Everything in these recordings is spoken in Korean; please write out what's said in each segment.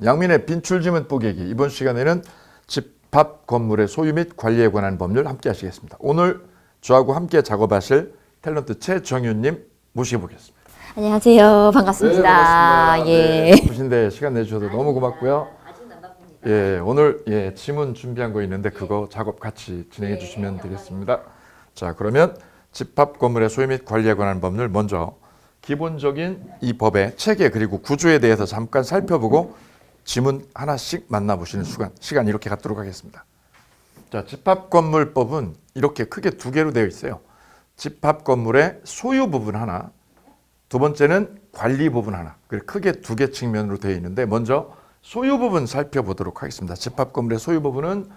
양민의 빈출지문 뽀개기. 이번 시간에는 집합 건물의 소유 및 관리에 관한 법률 함께 하시겠습니다. 오늘 저하고 함께 작업하실 탤런트 최정윤님 모셔보겠습니다. 안녕하세요. 반갑습니다. 네, 반갑습니다. 예. 네, 바쁘신데 시간 내주셔서 너무 고맙고요. 예, 오늘 지문 준비한 거 있는데 그거 작업 같이 진행해 주시면 되겠습니다. 자, 그러면 집합 건물의 소유 및 관리에 관한 법률 먼저 기본적인 이 법의 체계 그리고 구조에 대해서 잠깐 살펴보고 지문 하나씩 만나보시는 시간 이렇게 갖도록 하겠습니다. 자, 집합건물법은 이렇게 크게 두 개로 되어 있어요. 집합건물의 소유 부분 하나, 두 번째는 관리 부분 하나. 크게 두 개 측면으로 되어 있는데 먼저 소유 부분 살펴보도록 하겠습니다. 집합건물의 소유 부분은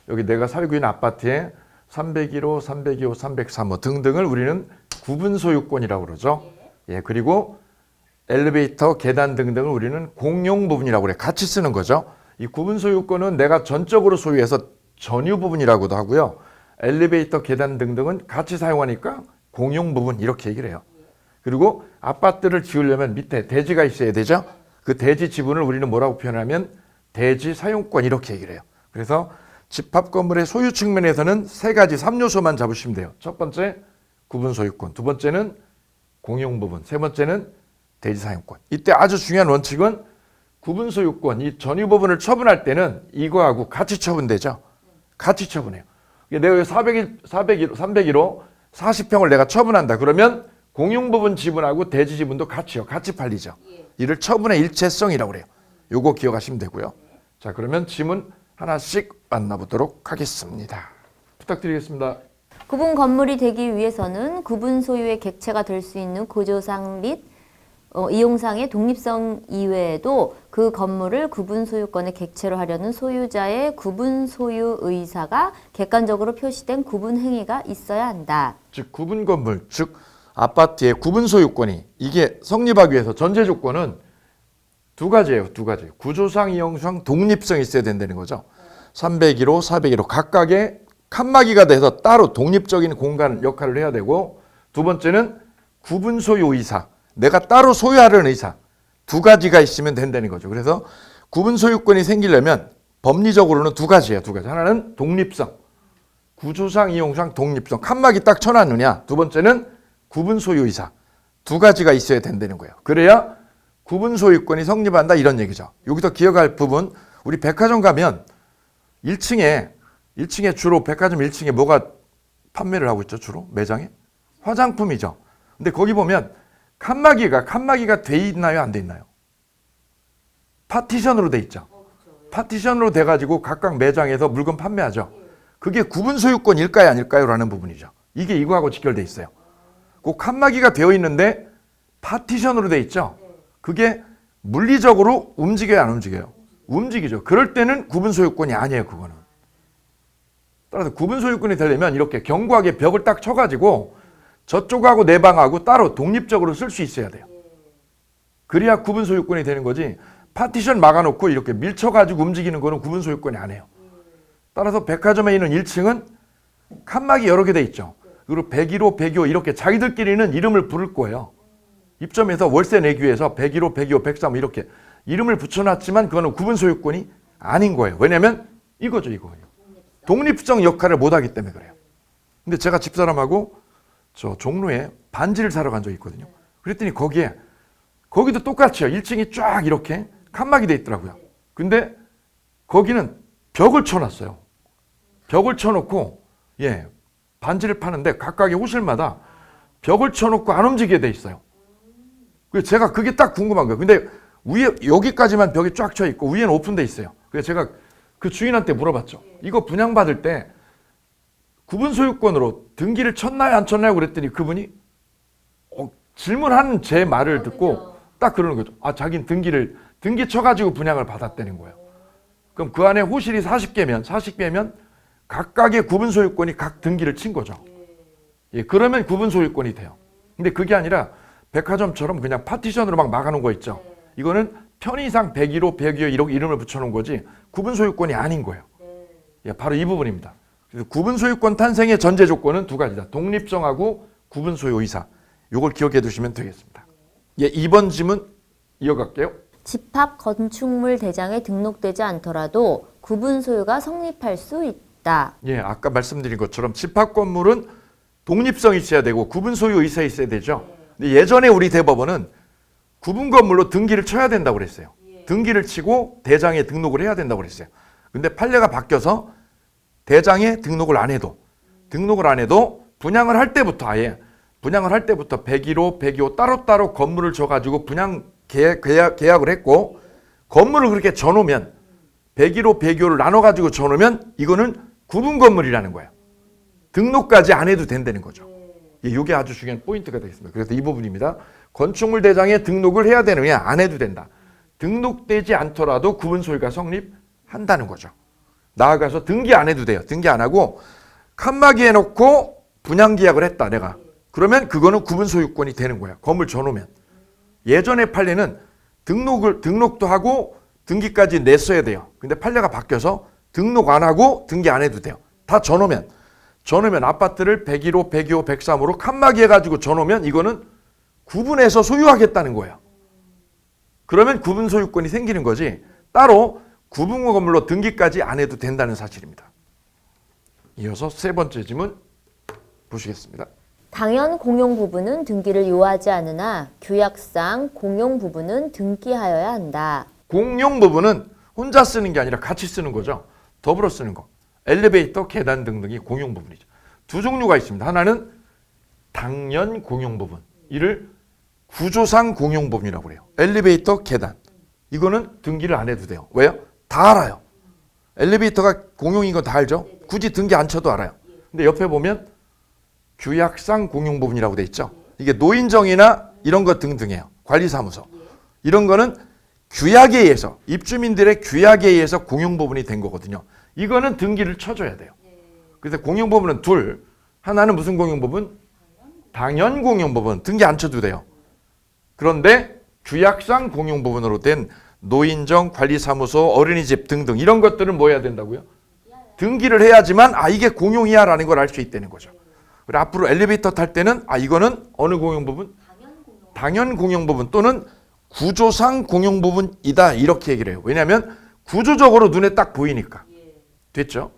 여기 내가 살고 있는 아파트에 301호, 302호, 303호 등등을 우리는 구분 소유권이라고 그러죠. 예, 그리고 엘리베이터, 계단 등등을 우리는 공용 부분이라고 그래. 같이 쓰는 거죠. 이 구분 소유권은 내가 전적으로 소유해서 전유 부분이라고도 하고요. 엘리베이터, 계단 등등은 같이 사용하니까 공용 부분 이렇게 얘기를 해요. 그리고 아파트를 지으려면 밑에 대지가 있어야 되죠. 그 대지 지분을 우리는 뭐라고 표현하면 대지 사용권 이렇게 얘기를 해요. 그래서 집합 건물의 소유 측면에서는 세 가지 3요소만 잡으시면 돼요. 첫 번째 구분 소유권, 두 번째는 공용 부분, 세 번째는 대지 사용권. 이때 아주 중요한 원칙은 구분 소유권, 이 전유 부분을 처분할 이거하고 같이 처분되죠. 같이 처분해요. 내가 301호 40평을 내가 처분한다. 그러면 공용 부분 지분하고 대지 지분도 같이요. 같이 팔리죠. 이를 처분의 일체성이라고 그래요. 요거 기억하시면 되고요. 자, 그러면 지문 하나씩 만나보도록 하겠습니다. 부탁드리겠습니다. 구분 건물이 되기 위해서는 구분 소유의 객체가 될 수 있는 구조상 및 이용상의 독립성 이외에도 그 건물을 구분 소유권의 객체로 하려는 소유자의 구분 소유 의사가 객관적으로 표시된 구분 행위가 있어야 한다. 즉 구분 건물, 즉 아파트의 구분 소유권이 이게 성립하기 위해서 전제 조건은 두 가지예요. 두 가지. 구조상, 이용상 독립성이 있어야 된다는 거죠. 301호, 401호 각각의 칸막이가 돼서 따로 독립적인 공간 역할을 해야 되고, 두 번째는 구분 소유 의사. 내가 따로 소유하려는 의사. 두 가지가 있으면 된다는 거죠. 그래서 구분 소유권이 생기려면 법리적으로는 두 가지예요. 두 가지. 하나는 독립성. 구조상, 이용상 독립성. 칸막이 딱 쳐놨느냐. 두 번째는 구분 소유 의사. 두 가지가 있어야 된다는 거예요. 그래야 구분 소유권이 성립한다 이런 얘기죠. 여기서 기억할 부분, 우리 백화점 가면 1층에 주로 백화점 1층에 뭐가 판매를 하고 있죠? 주로 매장에? 화장품이죠. 근데 거기 보면 칸막이가 돼 있나요? 안 돼 있나요? 파티션으로 돼 있죠. 파티션으로 돼가지고 각각 매장에서 물건 판매하죠. 그게 구분 소유권일까요? 아닐까요? 라는 부분이죠. 이게 이거하고 직결돼 있어요. 그 칸막이가 되어 있는데 파티션으로 돼 있죠. 그게 물리적으로 움직여요? 안 움직여요? 움직이죠. 그럴 때는 구분 소유권이 아니에요. 그거는. 따라서 구분 소유권이 되려면 이렇게 견고하게 벽을 딱 쳐가지고 저쪽하고 내 방하고 따로 독립적으로 쓸 수 있어야 돼요. 그래야 구분 소유권이 되는 거지. 파티션 막아놓고 이렇게 밀쳐가지고 움직이는 거는 구분 소유권이 아니에요. 따라서 백화점에 있는 1층은 칸막이 여러 개 돼 있죠. 그리고 101호, 102호 이렇게 자기들끼리는 이름을 부를 거예요. 입점해서 월세 내기 위해서 101호, 102호, 103호 이렇게 이름을 붙여놨지만 그거는 구분 소유권이 아닌 거예요. 왜냐하면 이거죠. 독립성 역할을 못하기 때문에 그래요. 근데 제가 집사람하고 저 종로에 반지를 사러 간 적이 있거든요. 그랬더니 거기도 똑같이요. 1층이 쫙 이렇게 칸막이 돼 있더라고요. 근데 거기는 벽을 쳐놨어요. 벽을 쳐놓고 반지를 파는데 각각의 호실마다 벽을 쳐놓고 안 움직이게 돼 있어요. 그래서 제가 그게 딱 궁금한 거예요. 근데 위에 여기까지만 벽이 쫙 쳐 있고 위에는 오픈돼 있어요. 그래서 제가 그 주인한테 물어봤죠. 이거 분양받을 때 구분 소유권으로 등기를 쳤나요? 안 쳤나요? 그랬더니 그분이 질문하는 제 말을 듣고 딱 그러는 거죠. 자기는 등기 쳐가지고 분양을 받았다는 거예요. 그럼 그 안에 호실이 40개면 각각의 구분 소유권이 각 등기를 친 거죠. 그러면 구분 소유권이 돼요. 근데 그게 아니라 백화점처럼 그냥 파티션으로 막 막아놓은 거 있죠. 이거는 편의상 101호, 102호 이렇게 이름을 붙여놓은 거지 구분 소유권이 아닌 거예요. 바로 이 부분입니다. 그래서 구분 소유권 탄생의 전제 조건은 두 가지다. 독립성하고 구분 소유 의사. 이걸 기억해 두시면 되겠습니다. 2번 질문 이어갈게요. 집합 건축물 대장에 등록되지 않더라도 구분 소유가 성립할 수 있다. 예, 아까 말씀드린 것처럼 집합 건물은 독립성이 있어야 되고 구분 소유 의사가 있어야 되죠. 근데 예전에 우리 대법원은 구분 건물로 등기를 쳐야 된다고 그랬어요. 등기를 치고 대장에 등록을 해야 된다고 그랬어요. 근데 판례가 바뀌어서 대장에 등록을 안 해도 분양을 할 때부터 분양을 할 때부터 101호, 102호 따로따로 건물을 줘가지고 분양 계약을 했고 건물을 그렇게 줘놓으면 101호, 102호를 나눠가지고 줘놓으면 이거는 구분 건물이라는 거예요. 등록까지 안 해도 된다는 거죠. 이게 아주 중요한 포인트가 되겠습니다. 그래서 이 부분입니다. 건축물 대장에 등록을 해야 되느냐 안 해도 된다. 등록되지 않더라도 구분 소유가 성립한다는 거죠. 나아가서 등기 안 해도 돼요. 등기 안 하고 칸막이 해놓고 분양 계약을 했다 내가. 그러면 그거는 구분 소유권이 되는 거야. 건물 줘놓으면. 예전의 판례는 등록도 하고 등기까지 냈어야 돼요. 근데 판례가 바뀌어서 등록 안 하고 등기 안 해도 돼요. 다 줘놓으면 아파트를 101호, 102호, 103호로 칸막이 해가지고 줘놓으면 이거는 구분해서 소유하겠다는 거예요. 그러면 구분 소유권이 생기는 거지 따로 구분 건물로 등기까지 안 해도 된다는 사실입니다. 이어서 세 번째 질문 보시겠습니다. 당연 공용 부분은 등기를 요하지 않으나 규약상 공용 부분은 등기하여야 한다. 공용 부분은 혼자 쓰는 게 아니라 같이 쓰는 거죠. 더불어 쓰는 거. 엘리베이터, 계단 등등이 공용 부분이죠. 두 종류가 있습니다. 하나는 당연 공용 부분. 이를 구조상 공용 부분이라고 그래요. 엘리베이터, 계단. 이거는 등기를 안 해도 돼요. 왜요? 다 알아요. 엘리베이터가 공용인 건 다 알죠? 굳이 등기 안 쳐도 알아요. 근데 옆에 보면 규약상 공용 부분이라고 돼 있죠. 이게 노인정이나 이런 것 등등이에요. 관리사무소. 이런 거는 규약에 의해서 입주민들의 규약에 의해서 공용 부분이 된 거거든요. 이거는 등기를 쳐줘야 돼요. 그래서 공용 부분은 둘. 하나는 무슨 공용 부분? 당연 공용 부분. 등기 안 쳐도 돼요. 그런데 규약상 공용 부분으로 된 노인정, 관리사무소, 어린이집 등등 이런 것들은 뭐 해야 된다고요? 등기를 해야지만 이게 공용이야 라는 걸 알 수 있다는 거죠. 그리고 앞으로 엘리베이터 탈 때는 이거는 어느 공용 부분? 당연 공용 부분 또는 구조상 공용 부분이다 이렇게 얘기를 해요. 왜냐하면 구조적으로 눈에 딱 보이니까. 됐죠?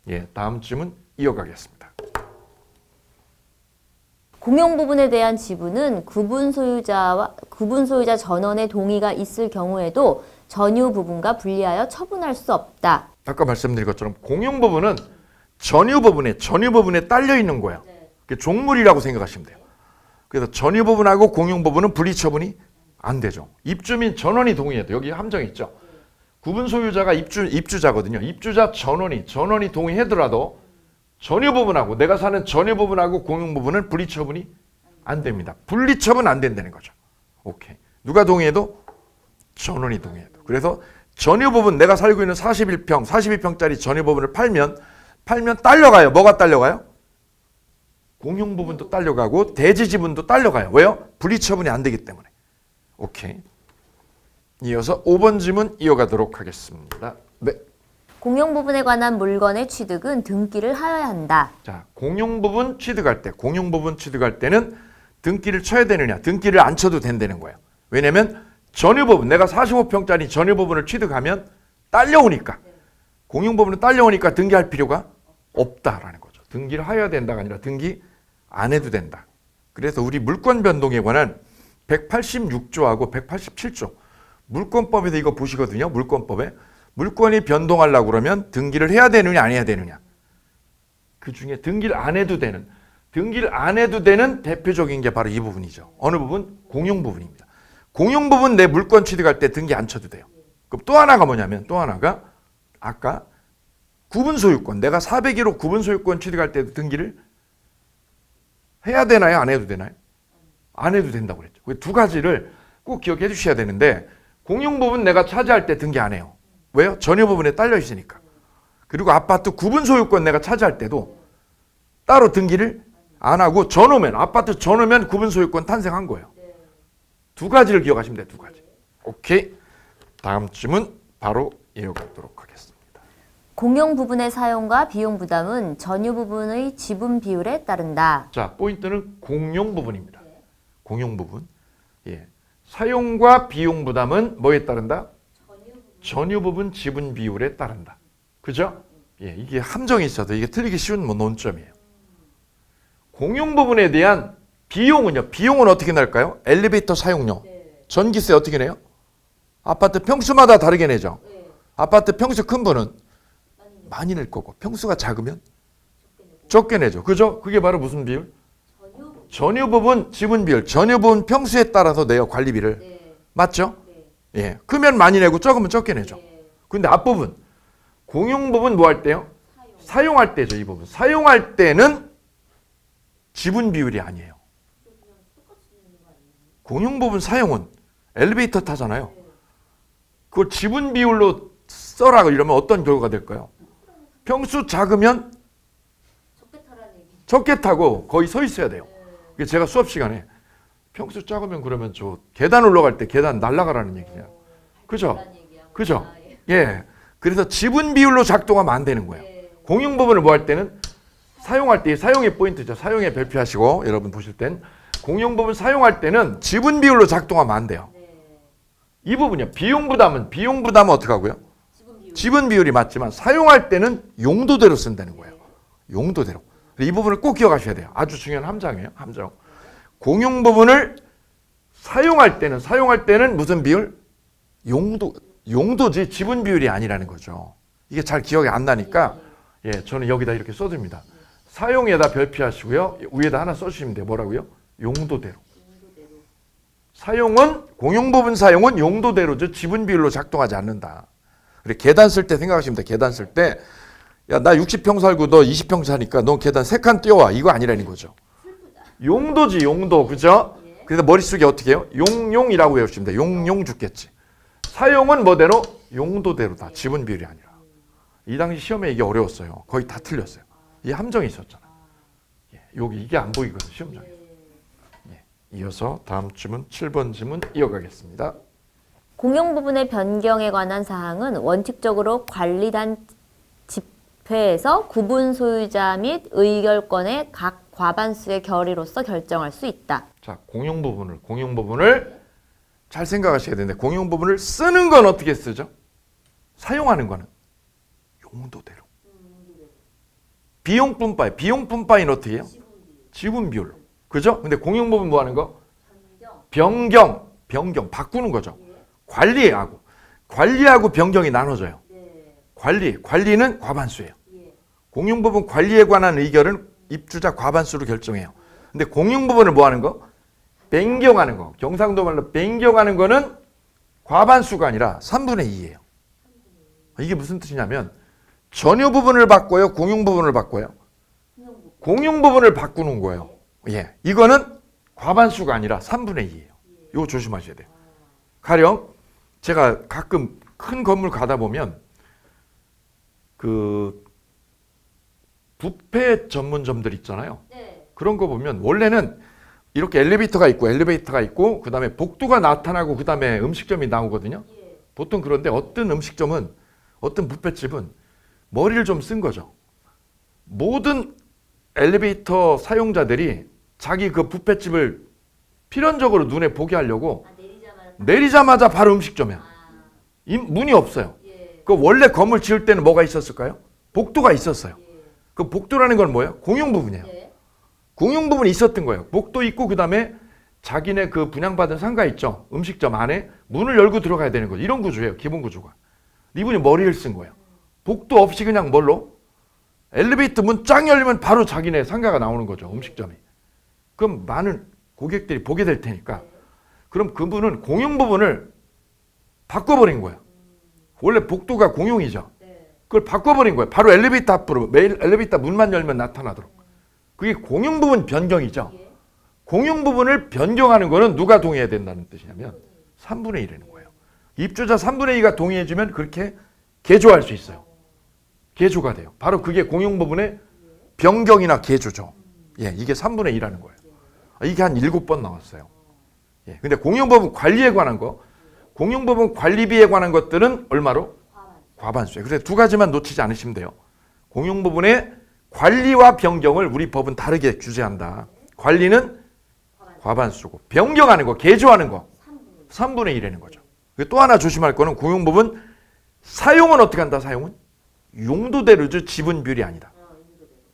예, 다음 질문 이어가겠습니다. 공용 부분에 대한 지분은 구분 소유자 전원의 동의가 있을 경우에도 전유 부분과 분리하여 처분할 수 없다. 아까 말씀드린 것처럼 공용 부분은 전유 부분에 딸려 있는 거예요. 그게 종물이라고 생각하시면 돼요. 그래서 전유 부분하고 공용 부분은 분리 처분이 안 되죠. 입주민 전원이 동의해도 여기 함정이 있죠. 구분 소유자가 입주자거든요. 입주자 전원이 동의하더라도 전유 부분하고 내가 사는 전유 부분하고 공용 부분은 분리 처분이 안 됩니다. 분리 처분 안 된다는 거죠. 오케이. 누가 동의해도 전원이 동의해도. 그래서 전유 부분 내가 살고 있는 42평짜리 전유 부분을 팔면 딸려가요. 뭐가 딸려가요? 공용 부분도 딸려가고 대지 지분도 딸려가요. 왜요? 분리 처분이 안 되기 때문에. 오케이. 이어서 5번 질문 이어가도록 하겠습니다. 네. 공용 부분에 관한 물건의 취득은 등기를 하여야 한다. 자, 공용 부분 취득할 때는 등기를 쳐야 되느냐, 등기를 안 쳐도 된다는 거예요. 왜냐면 전유 부분, 내가 45평짜리 전유 부분을 취득하면 딸려오니까. 공용 부분은 딸려오니까 등기할 필요가 없다라는 거죠. 등기를 하여야 된다가 아니라 등기 안 해도 된다. 그래서 우리 물권 변동에 관한 186조하고 187조 물권법에서 이거 보시거든요. 물권법에 물권이 변동하려고 그러면 등기를 해야 되느냐 안 해야 되느냐. 그 중에 등기를 안 해도 되는 대표적인 게 바로 이 부분이죠. 어느 부분? 공용 부분입니다. 공용 부분 내 물권 취득할 때 등기 안 쳐도 돼요. 그럼 또 하나가 뭐냐면 아까 구분 소유권, 내가 401호 구분 소유권 취득할 때도 등기를 해야 되나요? 안 해도 되나요? 안 해도 된다고 그랬죠. 두 가지를 꼭 기억해 주셔야 되는데 공용 부분 내가 차지할 때 등기 안 해요. 왜요? 전유 부분에 딸려 있으니까. 그리고 아파트 구분 소유권 내가 차지할 때도 따로 등기를 안 하고 아파트 전오면 구분 소유권 탄생한 거예요. 두 가지를 기억하시면 돼요. 두 가지. 오케이. 다음 질문 바로 이어가도록 하겠습니다. 공용 부분의 사용과 비용 부담은 전유 부분의 지분 비율에 따른다. 자, 포인트는 공용 부분입니다. 공용 부분. 예. 사용과 비용 부담은 뭐에 따른다? 전유 부분 지분 비율에 따른다. 그죠? 예, 이게 함정이 있어도 이게 틀리기 쉬운 뭐 논점이에요. 공용 부분에 대한 비용은요. 비용은 어떻게 날까요? 엘리베이터 사용료. 전기세 어떻게 내요? 아파트 평수마다 다르게 내죠. 아파트 평수 큰 분은 많이 낼 거고 평수가 작으면 적게 내죠. 그죠? 그게 바로 무슨 비율? 전유 부분 지분 비율. 전유 부분 평수에 따라서 내요. 관리비를. 맞죠? 예. 크면 많이 내고 적으면 적게 내죠. 근데 앞부분 공용 부분 뭐 할 때요? 사용할 때죠. 이 부분. 사용할 때는 지분 비율이 아니에요. 공용 부분 사용은 엘리베이터 타잖아요. 그걸 지분 비율로 써라 이러면 어떤 결과가 될까요? 평수 작으면 적게 타고 거의 서 있어야 돼요. 제가 수업 시간에 평수 작으면 그러면 저 계단 올라갈 때 계단 날아가라는 얘기냐. 그죠? 그죠? 예. 그래서 지분 비율로 작동하면 안 되는 거예요. 공용 부분을 뭐 할 때는 사용할 때 사용의 포인트죠. 사용에 별표하시고 여러분 보실 땐 공용 부분 사용할 때는 지분 비율로 작동하면 안 돼요. 이 부분이요. 비용 부담은 어떻게 하고요? 지분 비율이 맞지만 사용할 때는 용도대로 쓴다는 거예요. 용도대로. 이 부분을 꼭 기억하셔야 돼요. 아주 중요한 함정이에요. 함정. 공용 부분을 사용할 때는 무슨 비율? 용도지 지분 비율이 아니라는 거죠. 이게 잘 기억이 안 나니까 예, 저는 여기다 이렇게 써줍니다. 사용에다 별표하시고요. 위에다 하나 써주시면 돼요. 뭐라고요? 용도대로. 공용 부분 사용은 용도대로죠. 지분 비율로 작동하지 않는다. 그래, 계단 쓸 때 생각하시면 돼요. 계단 쓸 때 야, 나 60평 살고 너 20평 사니까 너 계단 3칸 뛰어와. 이거 아니라는 거죠. 용도지, 용도. 그죠? 그래서 머릿속에 어떻게 해요? 용이라고 외우시면 돼요. 용 죽겠지. 사용은 뭐대로? 용도대로다. 지분 비율이 아니라. 이 당시 시험에 이게 어려웠어요. 거의 다 틀렸어요. 이 함정이 있었잖아. 예, 이게 안 보이거든, 시험장에. 예, 이어서 다음 질문, 7번 질문 이어가겠습니다. 공용 부분의 변경에 관한 사항은 원칙적으로 관리단 집회에서 구분 소유자 및 의결권의 각 과반수의 결의로서 결정할 수 있다. 자, 공용 부분을 잘 생각하셔야 되는데 공용 부분을 쓰는 건 어떻게 쓰죠? 사용하는 거는 용도대로. 비용분바인 어떻게 해요? 지분 비율로. 그죠? 근데 공용 부분 뭐 하는 거? 변경, 바꾸는 거죠. 관리하고 변경이 나눠져요. 관리는 과반수예요. 공용 부분 관리에 관한 의결은 입주자 과반수로 결정해요. 근데 공용 부분을 뭐 하는 거? 변경하는 거. 경상도 말로 변경하는 거는 과반수가 아니라 3분의 2예요. 이게 무슨 뜻이냐면 전유 부분을 바꿔요? 공용 부분을 바꿔요? 공용 부분을 바꾸는 거예요. 예, 이거는 과반수가 아니라 3분의 2예요. 이거 조심하셔야 돼요. 가령 제가 가끔 큰 건물 가다 보면 그 뷔페 전문점들 있잖아요. 그런 거 보면 원래는 이렇게 엘리베이터가 있고 그다음에 복도가 나타나고 그다음에 음식점이 나오거든요. 보통 그런데 어떤 음식점은 어떤 뷔페집은 머리를 좀 쓴 거죠. 모든 엘리베이터 사용자들이 자기 그 뷔페집을 필연적으로 눈에 보게 하려고 내리자마자 바로 음식점이야. 문이 없어요. 그 원래 건물 지을 때는 뭐가 있었을까요? 복도가 있었어요. 그 복도라는 건 뭐예요? 공용 부분이에요. 공용 부분이 있었던 거예요. 복도 있고 그다음에 자기네 그 분양받은 상가 있죠. 음식점 안에 문을 열고 들어가야 되는 거죠. 이런 구조예요. 기본 구조가. 이분이 머리를 쓴 거예요. 복도 없이 그냥 뭘로? 엘리베이터 문 쫙 열리면 바로 자기네 상가가 나오는 거죠. 음식점이. 그럼 많은 고객들이 보게 될 테니까 그럼 그분은 공용 부분을 바꿔버린 거예요. 원래 복도가 공용이죠. 그걸 바꿔버린 거예요. 바로 엘리베이터 앞으로 매일 엘리베이터 문만 열면 나타나도록. 그게 공용 부분 변경이죠. 공용 부분을 변경하는 거는 누가 동의해야 된다는 뜻이냐면 3분의 1이라는 거예요. 입주자 3분의 2가 동의해주면 그렇게 개조할 수 있어요. 개조가 돼요. 바로 그게 공용 부분의 변경이나 개조죠. 예, 이게 3분의 2라는 거예요. 이게 한 7번 나왔어요. 예, 근데 공용 부분 관리에 관한 거, 공용 부분 관리비에 관한 것들은 얼마로? 과반수예요. 그래서 두 가지만 놓치지 않으시면 돼요. 공용 부분의 관리와 변경을 우리 법은 다르게 규제한다. 관리는 과반수고 변경하는 거, 개조하는 거 3분의 1이라는 거죠. 또 하나 조심할 거는 공용법은 사용은 어떻게 한다? 사용은 용도대로죠. 지분 비율이 아니다.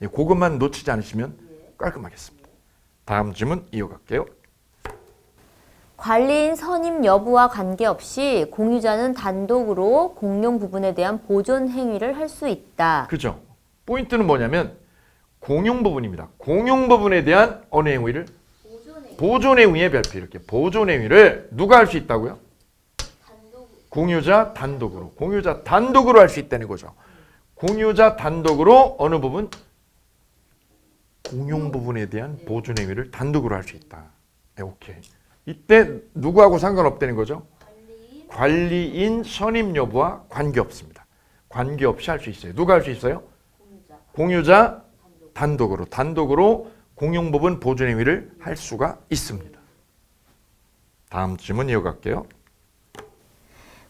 그것만 놓치지 않으시면 깔끔하겠습니다. 다음 질문 이어갈게요. 관리인 선임 여부와 관계없이 공유자는 단독으로 공용 부분에 대한 보존 행위를 할 수 있다. 그죠? 포인트는 뭐냐면 공용 부분입니다. 공용 부분에 대한 어느 행위를? 보존 행위의 별표 이렇게 보존 행위를 누가 할 수 있다고요? 공유자 단독으로. 공유자 단독으로 할 수 있다는 거죠. 공유자 단독으로 어느 부분? 공용 부분에 대한 보존 행위를 단독으로 할 수 있다. 네, 오케이. 이때 누구하고 상관없다는 거죠? 관리인 선임 여부와 관계없습니다. 관계없이 할 수 있어요. 누가 할 수 있어요? 공유자 단독으로 공용 부분 보존 행위를 할 수가 있습니다. 다음 질문 이어갈게요.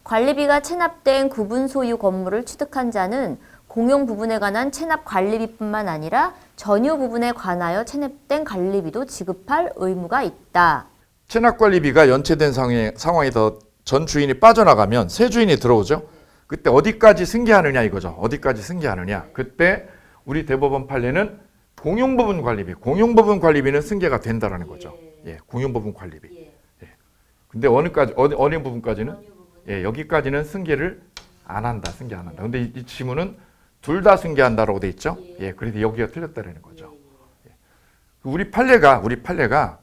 관리비가 체납된 구분 소유 건물을 취득한 자는 공용 부분에 관한 체납 관리비뿐만 아니라 전유 부분에 관하여 체납된 관리비도 지급할 의무가 있다. 체납관리비가 연체된 상황에서 전 주인이 빠져나가면 새 주인이 들어오죠. 그때 어디까지 승계하느냐 이거죠. 어디까지 승계하느냐. 그때 우리 대법원 판례는 공용부분 관리비. 공용부분 관리비는 승계가 된다라는 거죠. 예, 공용부분 관리비. 예. 근데 어느 부분까지는? 예, 여기까지는 승계를 안 한다. 승계 안 한다. 근데 이 지문은 둘 다 승계한다라고 돼 있죠. 예, 그래서 여기가 틀렸다라는 거죠. 예. 우리 판례가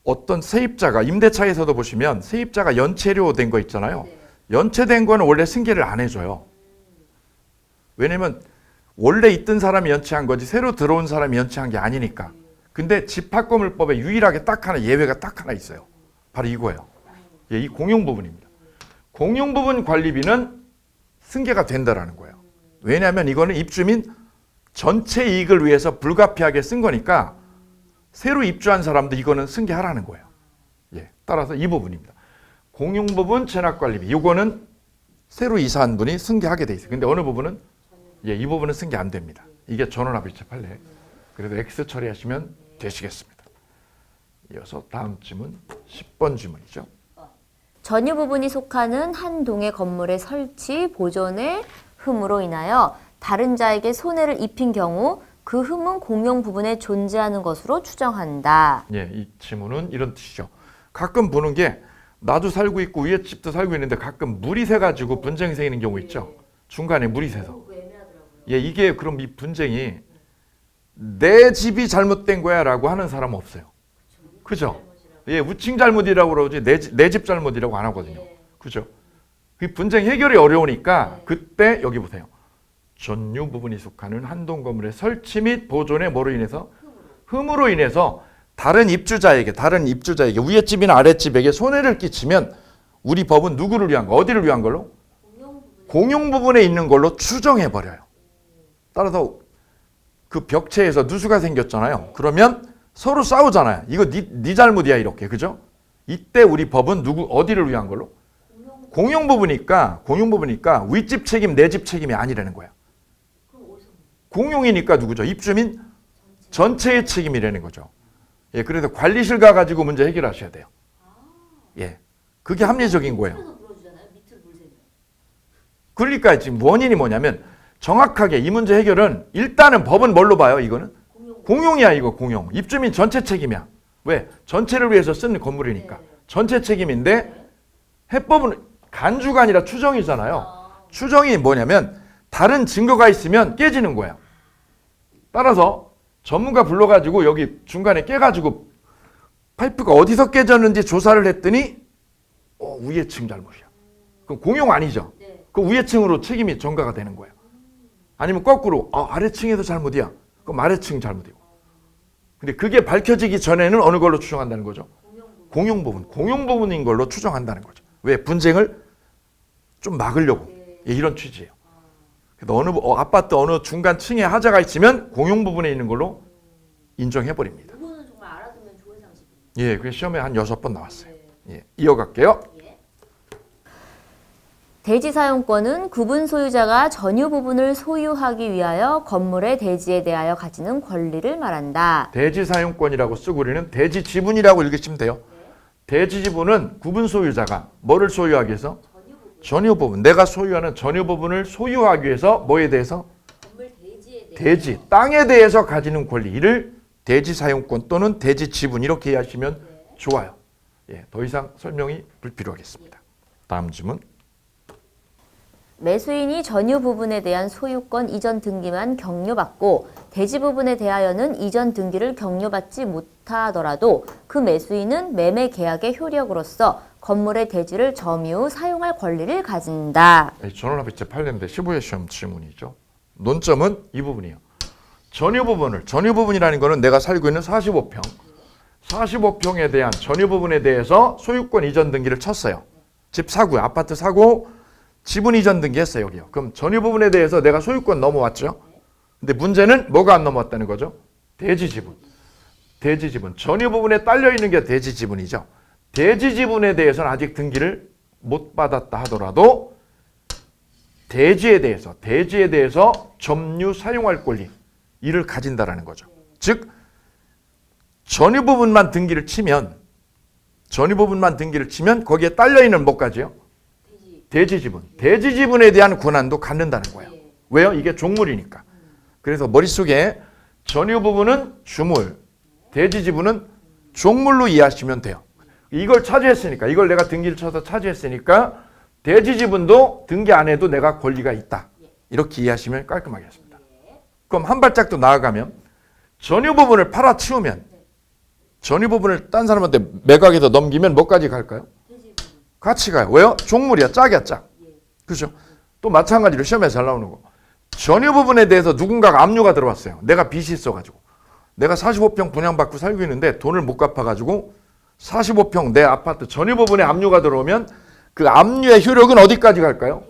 어떤 세입자가 임대차에서도 보시면 세입자가 연체료 된 거 있잖아요. 연체된 거는 원래 승계를 안 해줘요. 왜냐면 원래 있던 사람이 연체한 거지 새로 들어온 사람이 연체한 게 아니니까. 근데 집합건물법에 유일하게 딱 하나 예외가 딱 하나 있어요. 바로 이거예요. 예, 이 공용 부분입니다. 공용 부분 관리비는 승계가 된다라는 거예요. 왜냐하면 이거는 입주민 전체 이익을 위해서 불가피하게 쓴 거니까 새로 입주한 사람도 이거는 승계하라는 거예요. 예, 따라서 이 부분입니다. 공용 부분 체납관리비 이거는 새로 이사한 분이 승계하게 돼 있어요. 근데 어느 부분은 이 부분은 승계 안 됩니다. 이게 전원합의체 판례. 그래도 X 처리하시면 되시겠습니다. 이어서 다음 질문 10번 질문이죠. 전유 부분이 속하는 한 동의 건물의 설치, 보존의 흠으로 인하여 다른 자에게 손해를 입힌 경우 그 흠은 공용 부분에 존재하는 것으로 추정한다. 예, 이 질문은 이런 뜻이죠. 가끔 보는 게 나도 살고 있고 위에 집도 살고 있는데 가끔 물이 새가지고 분쟁이 생기는 경우 있죠. 중간에 물이 새서. 예, 이게 그럼 이 분쟁이 내 집이 잘못된 거야라고 하는 사람은 없어요. 그죠? 예, 우칭 잘못이라고 그러지 내 집 잘못이라고 안 하거든요. 그죠? 그 분쟁 해결이 어려우니까 그때 여기 보세요. 전유 부분이 속하는 한동 건물의 설치 및 보존에 뭐로 인해서? 흠으로 인해서 다른 입주자에게 위에 집이나 아래 집에게 손해를 끼치면 우리 법은 누구를 위한 거? 어디를 위한 걸로? 공용 부분에 있는 걸로 추정해 버려요. 따라서 그 벽체에서 누수가 생겼잖아요. 그러면 서로 싸우잖아요. 이거 네 잘못이야 이렇게. 그죠? 이때 우리 법은 어디를 위한 걸로? 공용 부분이니까 윗집 책임 내 집 책임이 아니라는 거야. 공용이니까 누구죠? 입주민 전체의 책임이라는 거죠. 예, 그래서 관리실 가가지고 문제 해결하셔야 돼요. 예, 그게 합리적인 거예요. 그러니까 지금 원인이 뭐냐면 정확하게 이 문제 해결은 일단은 법은 뭘로 봐요? 이거는 공용이야. 이거 공용. 입주민 전체 책임이야. 왜? 전체를 위해서 쓴 건물이니까. 전체 책임인데 해법은 간주가 아니라 추정이잖아요. 추정이 뭐냐면 다른 증거가 있으면 깨지는 거야. 따라서 전문가 불러가지고 여기 중간에 깨가지고 파이프가 어디서 깨졌는지 조사를 했더니 위에 층 잘못이야. 그럼 공용 아니죠. 그 위에 층으로 책임이 전가가 되는 거예요. 아니면 거꾸로 아래층에도 잘못이야. 그럼 아래층 잘못이고. 근데 그게 밝혀지기 전에는 어느 걸로 추정한다는 거죠? 공용 부분인 걸로 추정한다는 거죠. 왜? 분쟁을 좀 막으려고. 예, 이런 취지예요. 아파트 어느 중간 층에 하자가 있으면 공용 부분에 있는 걸로 인정해 버립니다. 그거는 정말 알아두면 좋은 상식이에요. 예, 그 시험에 한 6번 나왔어요. 예, 이어갈게요. 대지 사용권은 구분 소유자가 전유 부분을 소유하기 위하여 건물의 대지에 대하여 가지는 권리를 말한다. 대지 사용권이라고 쓰고 우리는 대지 지분이라고 읽으시면 돼요. 대지 지분은 구분 소유자가 뭐를 소유하기 위해서? 전유 부분. 내가 소유하는 전유 부분을 소유하기 위해서 뭐에 대해서? 대지, 땅에 대해서 가지는 권리. 이를 대지 사용권 또는 대지 지분 이렇게 이해하시면 좋아요. 예, 더 이상 설명이 불필요하겠습니다. 다음 질문. 매수인이 전유 부분에 대한 소유권 이전 등기만 격려받고 대지 부분에 대하여는 이전 등기를 격려받지 못하더라도 그 매수인은 매매 계약의 효력으로서 건물의 대지를 점유 사용할 권리를 가진다. 전원합의 제8년대 15회 시험 질문이죠. 논점은 이 부분이에요. 전유 부분이라는 거는 내가 살고 있는 45평에 대한 전유 부분에 대해서 소유권 이전 등기를 쳤어요. 집 사고요. 아파트 사고 지분 이전 등기했어요. 여기요. 그럼 전유 부분에 대해서 내가 소유권 넘어왔죠. 근데 문제는 뭐가 안 넘어왔다는 거죠? 대지 지분. 전유 부분에 딸려 있는 게 대지 지분이죠. 대지 지분에 대해서는 아직 등기를 못 받았다 하더라도 대지에 대해서 점유 사용할 권리 이를 가진다라는 거죠. 즉 전유 부분만 등기를 치면 거기에 딸려 있는 뭐까지요? 대지 지분에 대한 권한도 갖는다는 거예요. 왜요? 이게 종물이니까. 그래서 머릿속에 전유 부분은 주물, 대지 지분은 종물로 이해하시면 돼요. 이걸 차지했으니까, 이걸 내가 등기를 쳐서 차지했으니까 대지 지분도 등기 안 해도 내가 권리가 있다. 이렇게 이해하시면 깔끔하겠습니다. 그럼 한 발짝 더 나아가면 전유 부분을 팔아치우면 전유 부분을 딴 사람한테 매각해서 넘기면 뭐까지 갈까요? 같이 가요. 왜요? 종물이야. 짝이야, 짝. 그렇죠? 또 마찬가지로 시험에 잘 나오는 거. 전유 부분에 대해서 누군가가 압류가 들어왔어요. 내가 빚이 있어가지고. 내가 45평 분양받고 살고 있는데 돈을 못 갚아가지고 45평 내 아파트 전유 부분에 압류가 들어오면 그 압류의 효력은 어디까지 갈까요?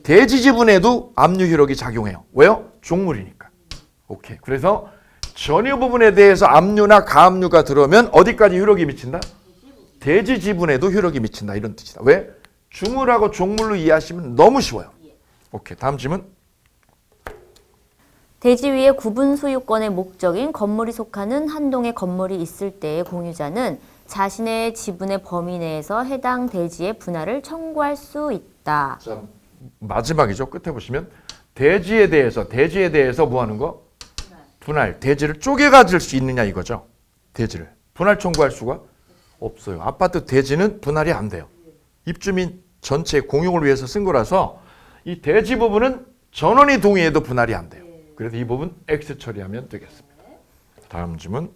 대지 지분에도 압류 효력이 작용해요. 왜요? 종물이니까. 오케이. 그래서 전유 부분에 대해서 압류나 가압류가 들어오면 어디까지 효력이 미친다? 대지 지분에도 효력이 미친다. 이런 뜻이다. 왜? 주물하고 종물로 이해하시면 너무 쉬워요. 오케이. 다음 질문. 대지 위에 구분 소유권의 목적인 건물이 속하는 한 동의 건물이 있을 때의 공유자는 자신의 지분의 범위 내에서 해당 대지의 분할을 청구할 수 있다. 자, 마지막이죠. 끝에 보시면 대지에 대해서 뭐 하는 거? 분할. 대지를 쪼개 가질 수 있느냐 이거죠. 대지를. 분할 청구할 수가 없어요. 아파트 대지는 분할이 안 돼요. 입주민 전체 공용을 위해서 쓴 거라서 이 대지 부분은 전원이 동의해도 분할이 안 돼요. 그래서 이 부분 X 처리하면 되겠습니다. 다음 질문.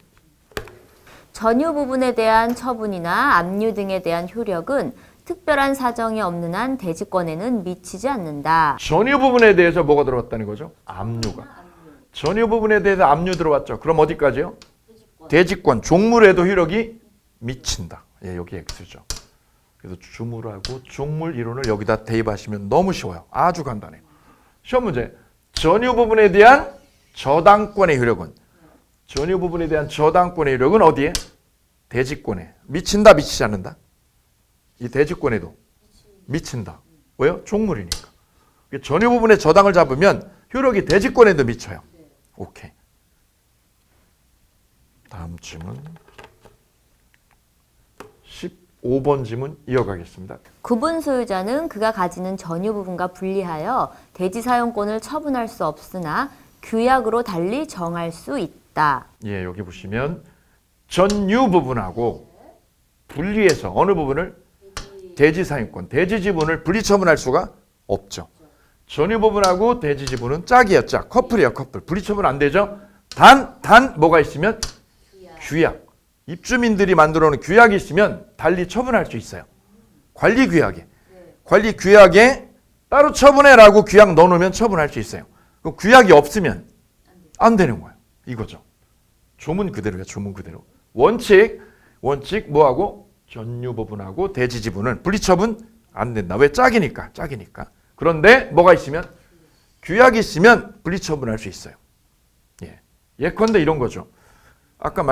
전유 부분에 대한 처분이나 압류 등에 대한 효력은 특별한 사정이 없는 한 대지권에는 미치지 않는다. 전유 부분에 대해서 뭐가 들어왔다는 거죠? 압류가. 전유 부분에 대해서 압류 들어왔죠. 그럼 어디까지요? 대지권. 종물에도 효력이 미친다. 예, 여기 X죠. 그래서 주물하고 종물 이론을 여기다 대입하시면 너무 쉬워요. 아주 간단해요. 시험 문제. 전유 부분에 대한 저당권의 효력은 어디에? 대지권에. 미친다, 미치지 않는다? 이 대지권에도 미친다. 왜요? 종물이니까. 전유 부분의 저당을 잡으면 효력이 대지권에도 미쳐요. 오케이. 다음 질문. 15번 질문 이어가겠습니다. 구분 소유자는 그가 가지는 전유 부분과 분리하여 대지 사용권을 처분할 수 없으나 규약으로 달리 정할 수 있다. 예, 여기 보시면 전유 부분하고 분리해서 어느 부분을? 대지 사용권, 대지 지분을 분리 처분할 수가 없죠. 전유 부분하고 대지 지분은 짝이에요, 짝. 커플이에요, 커플. 분리 처분 안 되죠? 단 뭐가 있으면? 규약. 입주민들이 만들어 놓은 규약이 있으면 달리 처분할 수 있어요. 관리 규약에 따로 처분해라고 규약 넣어놓으면 처분할 수 있어요. 그 규약이 없으면 안 되는 거예요. 이거죠. 조문 그대로예요. 조문 그대로. 원칙 뭐하고? 전유 부분하고 대지 지분은 분리처분 안 된다. 왜? 짝이니까. 그런데 뭐가 있으면? 규약이 있으면 분리처분할 수 있어요. 예. 예컨대 이런 거죠. 아까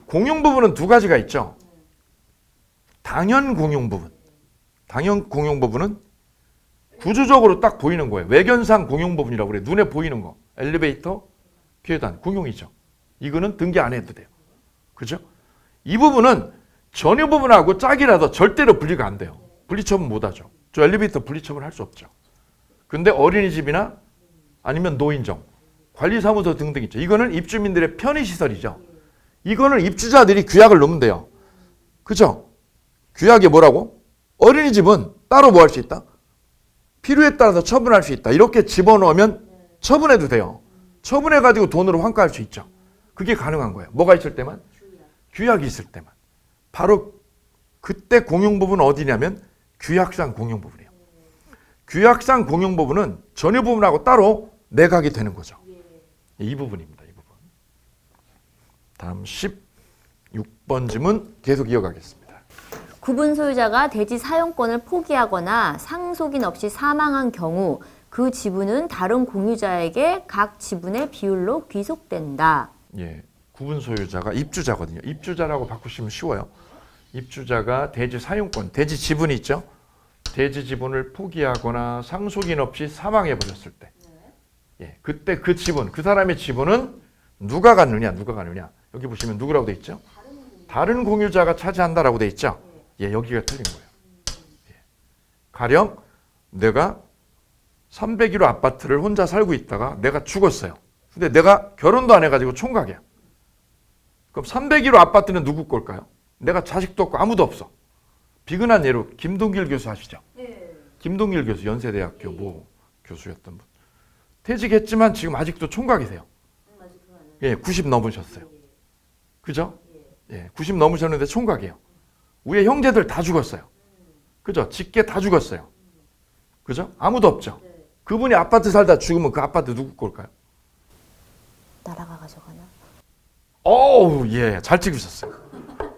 공용 부분은 두 가지가 있죠. 당연 공용 부분은 구조적으로 딱 보이는 거예요. 외견상 공용 부분이라고 그래요. 눈에 보이는 거. 엘리베이터, 계단, 공용이죠. 이거는 등기 안 해도 돼요. 그죠? 이 부분은 전유 부분하고 짝이라도 절대로 분리가 안 돼요. 분리처분 못 하죠. 저 엘리베이터 분리처분 할 수 없죠. 근데 어린이집이나 아니면 노인정, 관리사무소 등등 있죠. 이거는 입주민들의 편의시설이죠. 이거는 입주자들이 규약을 넣으면 돼요. 그죠? 규약이 뭐라고? 어린이집은 따로 뭐 할 수 있다? 필요에 따라서 처분할 수 있다. 이렇게 집어넣으면 처분해도 돼요. 처분해가지고 돈으로 환가할 수 있죠. 그게 가능한 거예요. 뭐가 있을 때만? 규약이 있을 때만. 바로 그때 공용부분은 어디냐면 규약상 공용부분이에요. 규약상 공용부분은 전유 부분하고 따로 매각이 되는 거죠. 이 부분입니다. 이 부분. 다음 16번 질문 계속 이어가겠습니다. 구분 소유자가 대지 사용권을 포기하거나 상속인 없이 사망한 경우 그 지분은 다른 공유자에게 각 지분의 비율로 귀속된다. 예, 구분 소유자가 입주자거든요. 입주자라고 바꾸시면 쉬워요. 입주자가 대지 사용권, 대지 지분이 있죠. 대지 지분을 포기하거나 상속인 없이 사망해 버렸을 때, 예, 그때 그 지분, 그 사람의 지분은 누가 갖느냐, 누가 갖느냐. 여기 보시면 누구라고 돼 있죠? 다른 공유자가 차지한다라고 돼 있죠. 예, 여기가 틀린 거예요. 예. 가령 내가 301호 아파트를 혼자 살고 있다가 내가 죽었어요. 근데 내가 결혼도 안 해가지고 총각이야. 그럼 301호 아파트는 누구 걸까요? 내가 자식도 없고 아무도 없어. 비근한 예로 김동길 교수 아시죠? 김동길 교수 연세대학교 뭐 교수였던 분. 퇴직했지만 지금 아직도 총각이세요. 예, 90 넘으셨어요. 그죠? 예, 90 넘으셨는데 총각이에요. 위에 형제들 다 죽었어요. 그죠? 직계 다 죽었어요. 그죠? 아무도 없죠. 그분이 아파트 살다 죽으면 그 아파트 누구 걸까요? 나라가 가져가나? 어우, 예, 잘 찍으셨어요.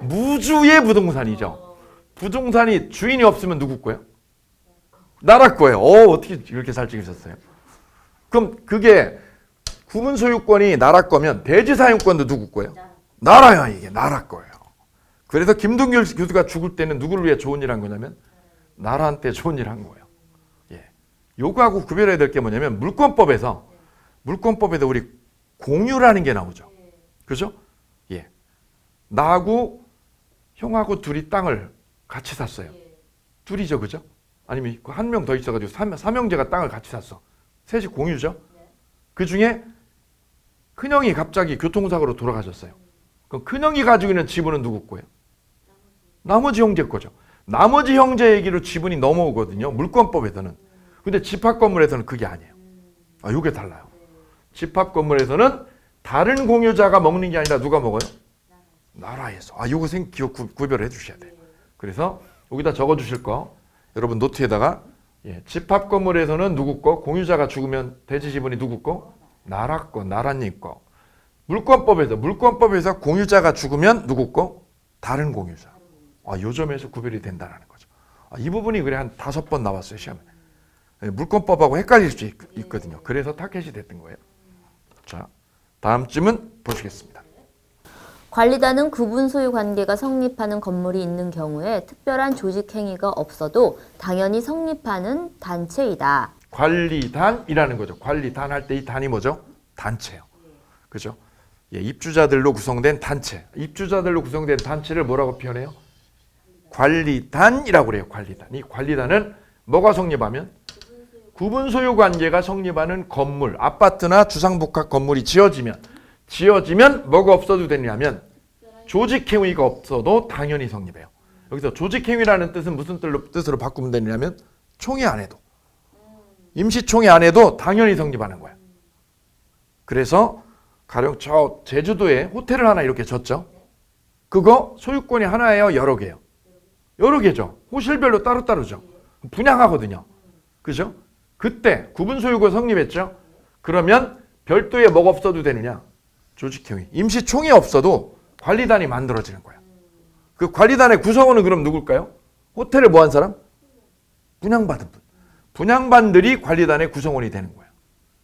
무주의 부동산이죠. 부동산이 주인이 없으면 누구 거예요? 나라 거예요. 어떻게 이렇게 잘 찍으셨어요? 그럼 그게 구분 소유권이 나라 거면 대지 사용권도 누구 거예요? 나라야, 이게 나라 거예요. 그래서 김동길 교수가 죽을 때는 누구를 위해 좋은 일 한 거냐면 나라한테 좋은 일 한 거예요. 예. 요거하고 구별해야 될 게 뭐냐면 물권법에서 우리 공유라는 게 나오죠. 그죠? 예. 나하고 형하고 둘이 땅을 같이 샀어요. 둘이죠, 그죠? 아니면 한 명 더 있어가지고 삼형제가 땅을 같이 샀어. 셋이 공유죠. 그 중에 큰형이 갑자기 교통사고로 돌아가셨어요. 그럼 큰형이 가지고 있는 지분은 누구 거예요? 나머지 형제 거죠. 나머지 형제 얘기로 지분이 넘어오거든요. 물권법에서는. 근데 집합건물에서는 그게 아니에요. 아, 이게 달라요. 집합건물에서는 다른 공유자가 먹는 게 아니라 누가 먹어요? 나라에서. 아, 요거 기억 구별해 주셔야 돼요. 그래서 여기다 적어 주실 거 여러분 노트에다가 예, 집합건물에서는 누구 거? 공유자가 죽으면 대지 지분이 누구 거? 나라 거, 나라님 거. 물권법에서 공유자가 죽으면 누구 거? 다른 공유자. 아, 요 점에서 구별이 된다는 거죠. 아, 이 부분이 그래 한 5번 나왔어요, 시험에. 예, 물권법하고 헷갈릴 수 있거든요. 그래서 타켓이 됐던 거예요. 자, 다음 질문 보시겠습니다. 관리단은 구분 소유 관계가 성립하는 건물이 있는 경우에 특별한 조직 행위가 없어도 당연히 성립하는 단체이다. 관리단이라는 거죠. 관리단 할 때 이 단이 뭐죠? 단체요. 그죠? 예, 입주자들로 구성된 단체. 입주자들로 구성된 단체를 뭐라고 표현해요? 관리단이라고 그래요. 관리단. 이 관리단은 뭐가 성립하면? 구분 소유 관계가 성립하는 건물, 아파트나 주상복합 건물이 지어지면 뭐가 없어도 되냐면 조직 행위가 없어도 당연히 성립해요. 여기서 조직 행위라는 뜻은 무슨 뜻으로 바꾸면 되냐면 총회 안 해도 임시총회 안 해도 당연히 성립하는 거야. 그래서 가령 저 제주도에 호텔을 하나 이렇게 졌죠. 그거 소유권이 하나예요, 여러 개요? 여러 개죠. 호실별로 따로따로죠. 분양하거든요. 그죠? 그때 구분 소유가 성립했죠. 그러면 별도의 뭐가 없어도 되느냐? 조직행위. 임시총회 없어도 관리단이 만들어지는 거야. 그 관리단의 구성원은 그럼 누굴까요? 호텔을 뭐 한 사람? 분양받은 분. 분양반들이 관리단의 구성원이 되는 거야.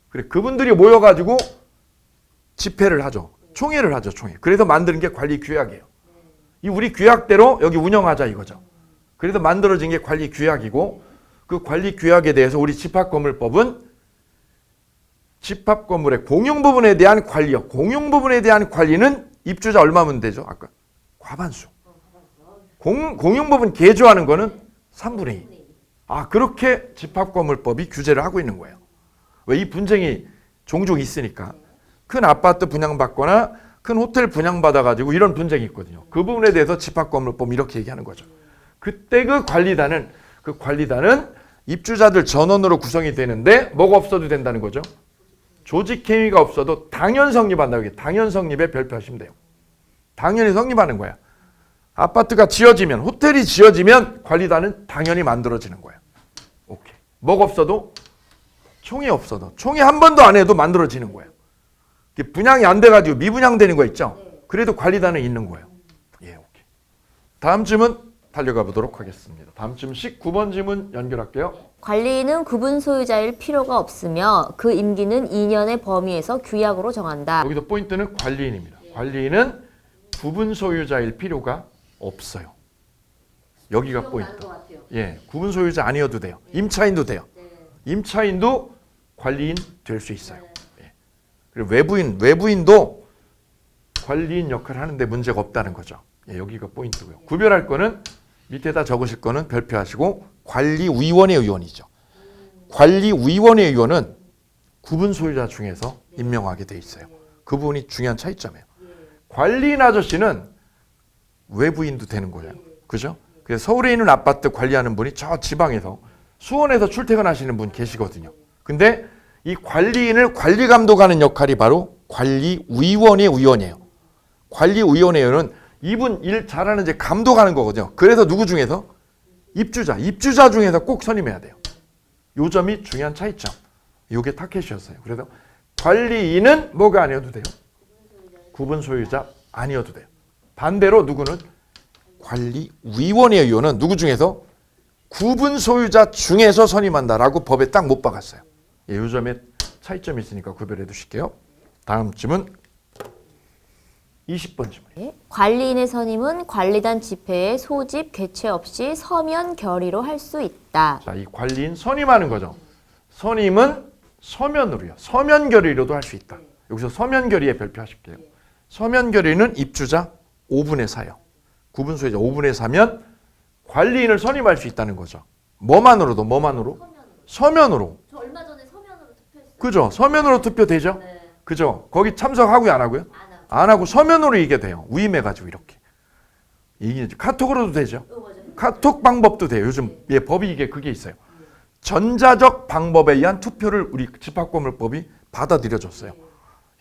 그래, 그분들이 모여가지고 집회를 하죠. 총회를 하죠, 총회. 그래서 만드는 게 관리 규약이에요. 이 우리 규약대로 여기 운영하자 이거죠. 그래서 만들어진 게 관리 규약이고 그 관리 규약에 대해서 우리 집합건물법은 집합건물의 공용 부분에 대한 관리요. 공용 부분에 대한 관리는 입주자 얼마면 되죠? 아까 과반수. 공용법은 개조하는 거는 3분의 2. 아, 그렇게 집합건물법이 규제를 하고 있는 거예요. 왜? 이 분쟁이 종종 있으니까. 큰 아파트 분양받거나 큰 호텔 분양받아가지고 이런 분쟁이 있거든요. 그 부분에 대해서 집합건물법 이렇게 얘기하는 거죠. 그때 그 관리단은 입주자들 전원으로 구성이 되는데 뭐가 없어도 된다는 거죠. 조직행위가 없어도 당연 성립한다고 해요. 당연 성립에 별표하시면 돼요. 당연히 성립하는 거야. 아파트가 지어지면, 호텔이 지어지면 관리단은 당연히 만들어지는 거야. 오케이. 뭐가 없어도, 총이 없어도, 총이 한 번도 안 해도 만들어지는 거야. 분양이 안 돼가지고 미분양되는 거 있죠? 그래도 관리단은 있는 거예요. 예, 오케이. 다음 질문 달려가 보도록 하겠습니다. 다음 질문 19번 질문 연결할게요. 관리인은 구분 소유자일 필요가 없으며 그 임기는 2년의 범위에서 규약으로 정한다. 여기서 포인트는 관리인입니다. 관리인은 구분 소유자일 필요가 없어요. 여기가 포인트. 예, 구분 소유자 아니어도 돼요. 임차인도 돼요. 임차인도 관리인 될 수 있어요. 예. 그리고 외부인도 관리인 역할을 하는데 문제가 없다는 거죠. 예, 여기가 포인트고요. 구별할 거는 밑에다 적으실 거는 별표하시고 관리위원회 의원이죠. 관리위원회 의원은 구분 소유자 중에서 임명하게 돼 있어요. 그 부분이 중요한 차이점이에요. 관리인 아저씨는 외부인도 되는 거예요. 그죠? 그래서 서울에 있는 아파트 관리하는 분이 저 지방에서 수원에서 출퇴근하시는 분 계시거든요. 근데 이 관리인을 관리 감독하는 역할이 바로 관리위원회 의원이에요. 관리위원회 의원은 이분 일 잘하는 지 감독하는 거거든요. 그래서 누구 중에서? 입주자 중에서 꼭 선임해야 돼요. 요 점이 중요한 차이점. 요게 타켓이었어요. 그래서 관리인은 뭐가 아니어도 돼요? 구분 소유자 아니어도 돼요. 반대로 누구는? 관리위원회 의원은 누구 중에서? 구분 소유자 중에서 선임한다라고 법에 딱 못 박았어요. 예, 요 점에 차이점이 있으니까 구별해 두실게요. 다음 질문 20번 질문. 관리인의 선임은 관리단 집회에 소집, 개최 없이 서면 결의로 할 수 있다. 자, 이 관리인 선임하는 거죠. 선임은 서면으로요. 서면 결의로도 할 수 있다. 여기서 서면 결의에 별표하실게요. 서면 결의는 입주자 5분의 4요. 구분 소유자 5분의 4면 관리인을 선임할 수 있다는 거죠. 뭐만으로도 서면으로. 저 얼마 전에 서면으로 투표했어요. 그죠? 서면으로 투표되죠? 네. 그죠? 거기 참석하고요, 안 하고요? 안 하고 서면으로 이게 돼요. 위임해가지고 이렇게. 이게 카톡으로도 되죠. 카톡 방법도 돼요. 요즘 예, 법이 이게 그게 있어요. 전자적 방법에 의한 투표를 우리 집합건물법이 받아들여줬어요.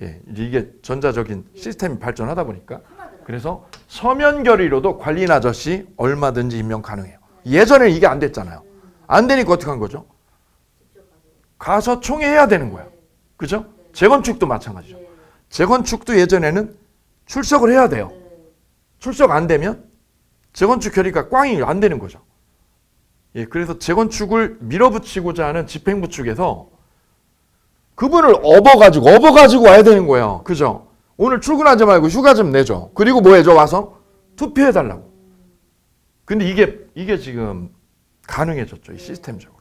예, 이게 전자적인 시스템이 발전하다 보니까 그래서 서면 결의로도 관리인 아저씨 얼마든지 임명 가능해요. 예전에 이게 안 됐잖아요. 안 되니까 어떻게 한 거죠? 가서 총회해야 되는 거야. 그죠? 재건축도 마찬가지죠. 재건축도 예전에는 출석을 해야 돼요. 출석 안 되면 재건축 결의가 꽝이 안 되는 거죠. 예, 그래서 재건축을 밀어붙이고자 하는 집행부 측에서 그분을 업어가지고 와야 되는 거예요. 그죠? 오늘 출근하지 말고 휴가 좀 내줘. 그리고 뭐 해줘? 와서 투표해달라고. 근데 이게 지금 가능해졌죠. 이 시스템적으로.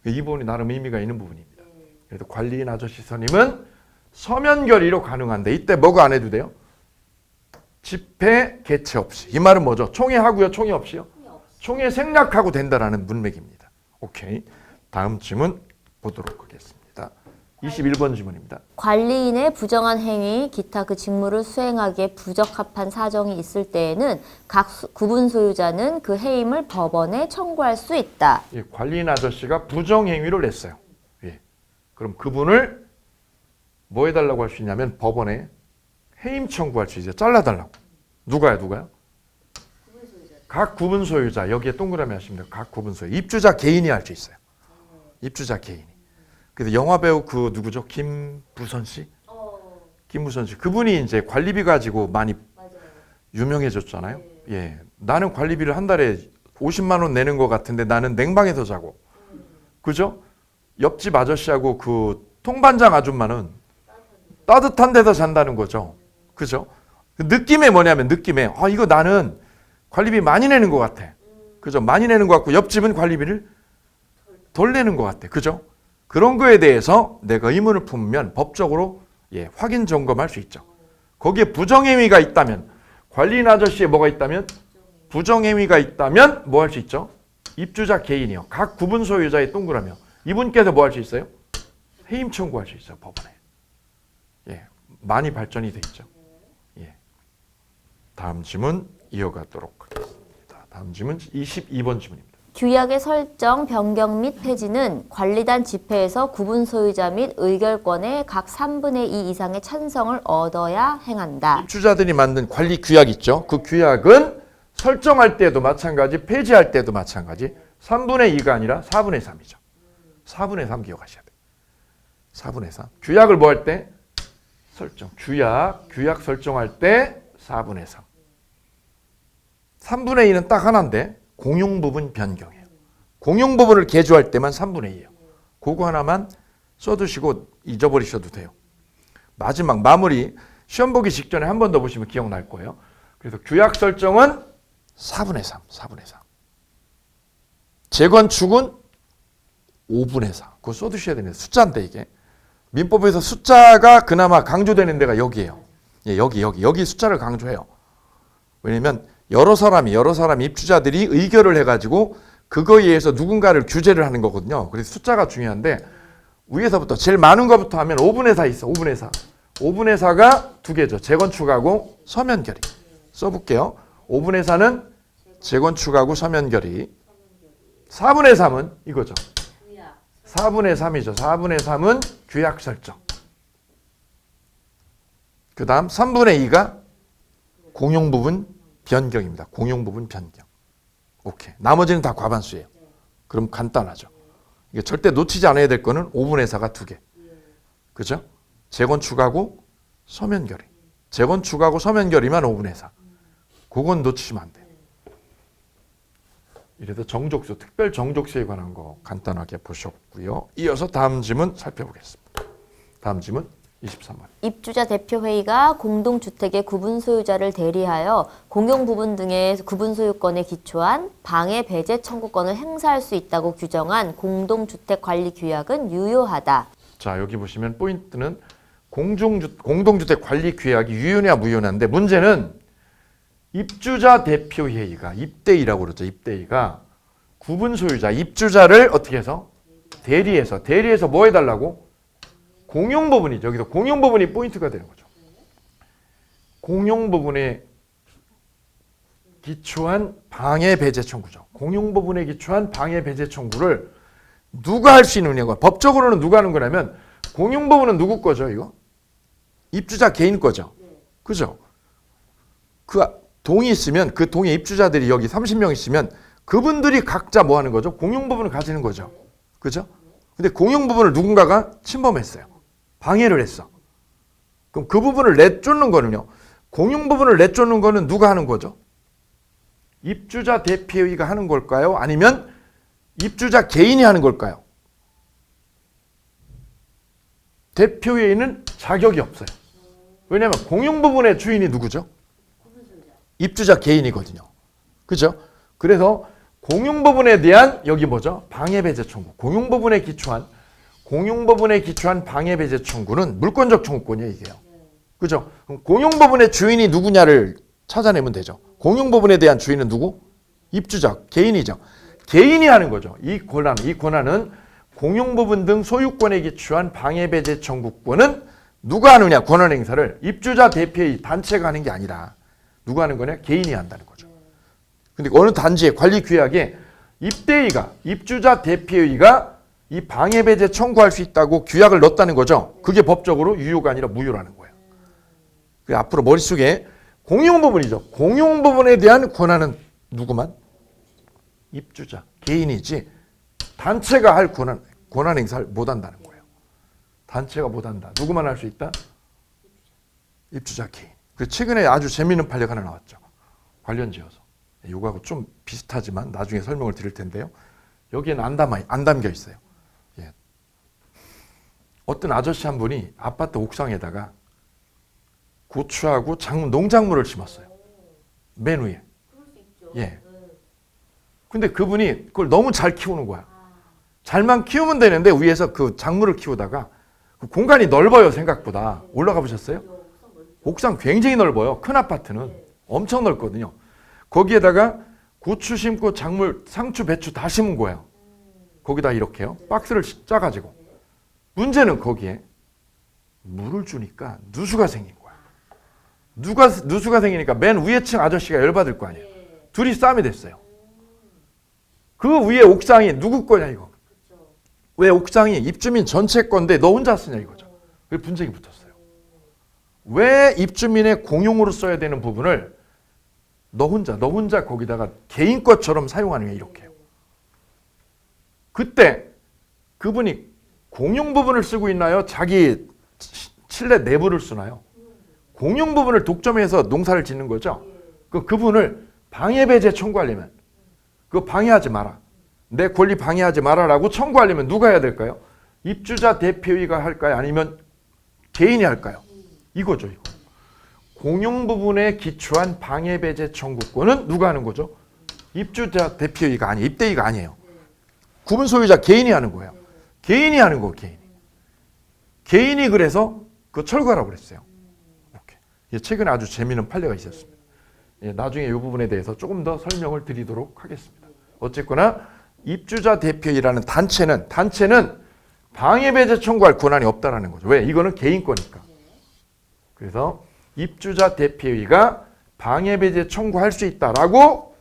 이 부분이 나름 의미가 있는 부분입니다. 그래서 관리인 아저씨 선임은 서면 결의로 가능한데 이때 뭐가 안 해도 돼요? 집회 개최 없이. 이 말은 뭐죠? 총회하고요, 총회 없이요? 총회 생략하고 된다라는 문맥입니다. 오케이. 다음 질문 보도록 하겠습니다. 21번 질문입니다. 관리인의 부정한 행위, 기타 그 직무를 수행하기에 부적합한 사정이 있을 때에는 각 구분 소유자는 그 해임을 법원에 청구할 수 있다. 예, 관리인 아저씨가 부정행위를 냈어요. 예. 그럼 그분을 뭐 해달라고 할 수 있냐면 법원에 해임 청구할 수 있어요. 잘라달라고. 누가요? 각 구분 소유자. 여기에 동그라미 하시면 돼요. 각 구분 소유. 입주자 개인이 할 수 있어요. 입주자 개인이. 그래서 영화배우 그 누구죠? 김부선 씨? 김부선 씨. 그분이 이제 관리비 가지고 많이 유명해졌잖아요. 예. 나는 관리비를 한 달에 50만 원 내는 것 같은데 나는 냉방에서 자고. 그죠? 옆집 아저씨하고 그 통반장 아줌마는 따뜻한 데서 잔다는 거죠. 그죠? 그 느낌에 뭐냐면 느낌에 이거 나는 관리비 많이 내는 것 같아. 그죠? 많이 내는 것 같고 옆집은 관리비를 덜 내는 것 같아. 그죠? 그런 거에 대해서 내가 의문을 품으면 법적으로 예, 확인 점검할 수 있죠. 거기에 부정행위가 있다면 관리인 아저씨에 뭐가 있다면 부정행위가 있다면 뭐 할 수 있죠? 입주자 개인이요. 각 구분 소유자의 동그라미요. 이분께서 뭐 할 수 있어요? 해임 청구할 수 있어요. 법원에. 예, 많이 발전이 돼 있죠. 예. 다음 지문 이어가도록 하겠습니다. 다음 지문 22번 지문입니다. 규약의 설정, 변경 및 폐지는 관리단 집회에서 구분 소유자 및 의결권의 각 3분의 2 이상의 찬성을 얻어야 행한다. 입주자들이 만든 관리 규약 있죠. 그 규약은 설정할 때도 마찬가지, 폐지할 때도 마찬가지. 3분의 2가 아니라 4분의 3이죠. 4분의 3 기억하셔야 돼요. 4분의 3. 규약을 뭐 할 때? 설정. 규약 설정할 때 4분의 3. 3분의 2는 딱 하나인데 공용 부분 변경이에요. 공용 부분을 개조할 때만 3분의 2예요. 그거 하나만 써두시고 잊어버리셔도 돼요. 마지막 마무리 시험 보기 직전에 한 번 더 보시면 기억날 거예요. 그래서 규약 설정은 4분의 3, 4분의 3. 재건축은 5분의 4. 그거 써두셔야 되는데 숫자인데 이게. 민법에서 숫자가 그나마 강조되는 데가 여기예요. 예, 여기 숫자를 강조해요. 왜냐면 여러 사람이 입주자들이 의결을 해가지고 그거에 의해서 누군가를 규제를 하는 거거든요. 그래서 숫자가 중요한데 위에서부터 제일 많은 것부터 하면 5분의 4 있어. 5분의 4. 5분의 4가 두 개죠. 재건축하고 서면결의. 써볼게요. 5분의 4는 재건축하고 서면결의. 4분의 3은 이거죠. 4분의 3이죠. 4분의 3은 규약 설정. 그 다음 3분의 2가 공용 부분 변경입니다. 공용 부분 변경. 오케이. 나머지는 다 과반수예요. 그럼 간단하죠. 이게 절대 놓치지 않아야 될 거는 5분의 4가 두 개. 그죠? 재건축하고 서면결의. 재건축하고 서면결의만 5분의 4. 그건 놓치시면 안 돼요. 이래서 정족수, 특별 정족수에 관한 거 간단하게 보셨고요. 이어서 다음 지문 살펴보겠습니다. 다음 지문 23번. 입주자 대표회의가 공동주택의 구분 소유자를 대리하여 공용 부분 등의 구분 소유권에 기초한 방해 배제 청구권을 행사할 수 있다고 규정한 공동주택 관리 규약은 유효하다. 자, 여기 보시면 포인트는 공동주택 관리 규약이 유효냐 무효냐인데 문제는 입주자 대표회의가 입대의라고 그러죠. 입대의가 구분 소유자 입주자를 어떻게 해서 대리해서 뭐 해달라고? 공용 부분이죠. 여기서 공용 부분이 포인트가 되는 거죠. 공용 부분에 기초한 방해 배제 청구죠. 공용 부분에 기초한 방해 배제 청구를 누가 할 수 있느냐고. 법적으로는 누가 하는 거냐면 공용 부분은 누구 거죠, 이거? 입주자 개인 거죠. 그죠? 그 동이 있으면 그 동에 입주자들이 여기 30명 있으면 그분들이 각자 뭐 하는 거죠? 공용 부분을 가지는 거죠. 그죠? 근데 공용 부분을 누군가가 침범했어요. 방해를 했어. 그럼 그 부분을 내쫓는 거는요. 공용 부분을 내쫓는 거는 누가 하는 거죠? 입주자 대표회의가 하는 걸까요? 아니면 입주자 개인이 하는 걸까요? 대표회의는 자격이 없어요. 왜냐하면 공용 부분의 주인이 누구죠? 입주자 개인이거든요. 그죠? 그래서 공용 부분에 대한 여기 뭐죠? 방해 배제 청구. 공용 부분에 기초한 방해 배제 청구는 물권적 청구권이에요, 이게요. 그죠? 그럼 공용 부분의 주인이 누구냐를 찾아내면 되죠. 공용 부분에 대한 주인은 누구? 입주자, 개인이죠. 개인이 하는 거죠. 이 권한은 공용 부분 등 소유권에 기초한 방해 배제 청구권은 누가 하느냐? 권한 행사를 입주자 대표의 단체가 하는 게 아니라 누가 하는 거냐? 개인이 한다는 거죠. 근데 어느 단지의 관리 규약에 입주자 대표회의가 이 방해 배제 청구할 수 있다고 규약을 넣었다는 거죠. 그게 법적으로 유효가 아니라 무효라는 거예요. 그래서 앞으로 머릿속에 공용 부분이죠. 공용 부분에 대한 권한은 누구만? 입주자, 개인이지 단체가 할 권한 행사를 못 한다는 거예요. 단체가 못 한다. 누구만 할 수 있다? 입주자, 개인. 그 최근에 아주 재미있는 판례가 하나 나왔죠. 관련 지어서. 이거하고 좀 비슷하지만 나중에 설명을 드릴 텐데요. 여기에는 안 담겨 있어요. 예. 어떤 아저씨 한 분이 아파트 옥상에다가 고추하고 농작물을 심었어요. 맨 위에. 예. 근데 그분이 그걸 너무 잘 키우는 거야. 잘만 키우면 되는데 위에서 그 작물을 키우다가 그 공간이 넓어요, 생각보다. 올라가 보셨어요? 옥상 굉장히 넓어요. 큰 아파트는 엄청 넓거든요. 거기에다가 고추 심고 작물, 상추, 배추 다 심은 거예요. 거기다 이렇게요. 박스를 짜가지고. 문제는 거기에 물을 주니까 누수가 생긴 거야. 누수가 생기니까 맨 위에 층 아저씨가 열받을 거 아니에요. 둘이 싸움이 됐어요. 그 위에 옥상이 누구 거냐 이거. 왜 옥상이 입주민 전체 건데 너 혼자 쓰냐 이거죠. 왜 분쟁이 붙었어요. 왜 입주민의 공용으로 써야 되는 부분을 너 혼자 거기다가 개인 것처럼 사용하는 게 이렇게요. 그때 그분이 공용 부분을 쓰고 있나요? 자기 실내 내부를 쓰나요? 공용 부분을 독점해서 농사를 짓는 거죠. 그분을 방해배제 청구하려면 그거 방해하지 마라. 내 권리 방해하지 마라라고 청구하려면 누가 해야 될까요? 입주자 대표위가 할까요? 아니면 개인이 할까요? 이거죠. 이거. 공용 부분에 기초한 방해배제 청구권은 누가 하는 거죠? 입주자 대표위가 아니에요. 입대위가 아니에요. 구분 소유자 개인이 하는 거예요. 개인이 하는 거 개인이. 개인이 그래서 그거 철거하라고 그랬어요. 오케이. 최근에 아주 재미있는 판례가 있었습니다. 나중에 이 부분에 대해서 조금 더 설명을 드리도록 하겠습니다. 어쨌거나 입주자 대표위라는 단체는 방해배제 청구할 권한이 없다라는 거죠. 왜? 이거는 개인 거니까. 그래서 입주자 대표위가 방해배제 청구할 수 있다라고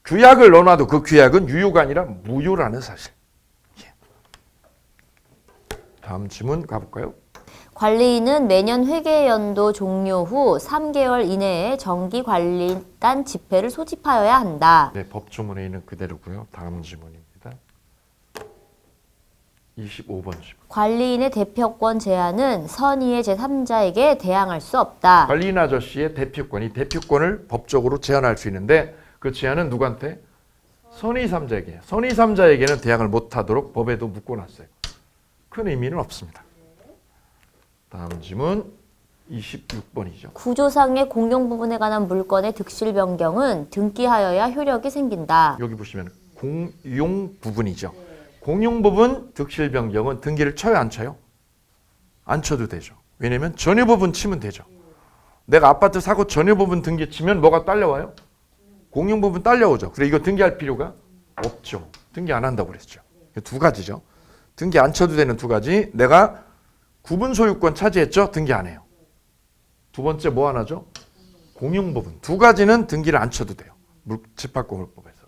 규약을 넣어놔도 그 규약은 유효가 아니라 무효라는 사실. 다음 질문 가볼까요? 관리인은 매년 회계연도 종료 후 3개월 이내에 정기관리단 집회를 소집하여야 한다. 네, 법조문에 있는 그대로고요. 다음 질문입니다. 25번 질문. 관리인의 대표권 제한은 선의의 제3자에게 대항할 수 없다. 관리인 아저씨의 대표권을 법적으로 제한할 수 있는데 그 제한은 누구한테? 선의 3자에게. 선의 3자에게는 대항을 못하도록 법에도 묶어놨어요. 큰 의미는 없습니다. 다음 질문 26번이죠. 구조상의 공용 부분에 관한 물건의 득실 변경은 등기하여야 효력이 생긴다. 여기 보시면 공용 부분이죠. 공용 부분 득실 변경은 등기를 쳐요, 안 쳐요? 안 쳐도 되죠. 왜냐면 전유 부분 치면 되죠. 내가 아파트 사고 전유 부분 등기 치면 뭐가 딸려와요? 공용 부분 딸려오죠. 그래 이거 등기할 필요가 없죠. 등기 안 한다고 그랬죠. 두 가지죠. 등기 안 쳐도 되는 두 가지. 내가 구분 소유권 차지했죠? 등기 안 해요. 두 번째 뭐 하나죠? 공용 부분. 두 가지는 등기를 안 쳐도 돼요. 집합건물법에서.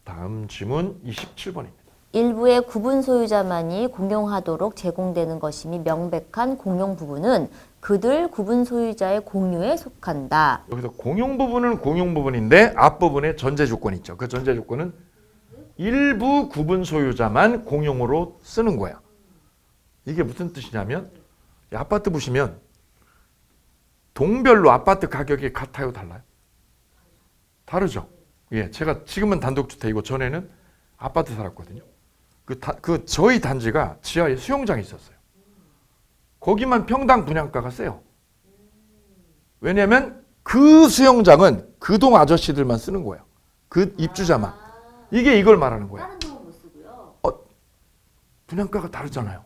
다음 질문 27번입니다. 일부의 구분 소유자만이 공용하도록 제공되는 것임이 명백한 공용 부분은 그들 구분 소유자의 공유에 속한다. 여기서 공용 부분은 공용 부분인데 앞부분에 전제 조건이 있죠. 그 전제 조건은 일부 구분 소유자만 공용으로 쓰는 거야. 이게 무슨 뜻이냐면 아파트 보시면 동별로 아파트 가격이 같아요, 달라요? 다르죠. 예, 제가 지금은 단독주택이고 전에는 아파트 살았거든요. 저희 단지가 지하에 수영장이 있었어요. 거기만 평당 분양가가 세요. 왜냐하면 그 수영장은 그 동 아저씨들만 쓰는 거예요. 그 입주자만. 이게 이걸 말하는 거예요. 다른 동은 못 쓰고요. 분양가가 다르잖아요.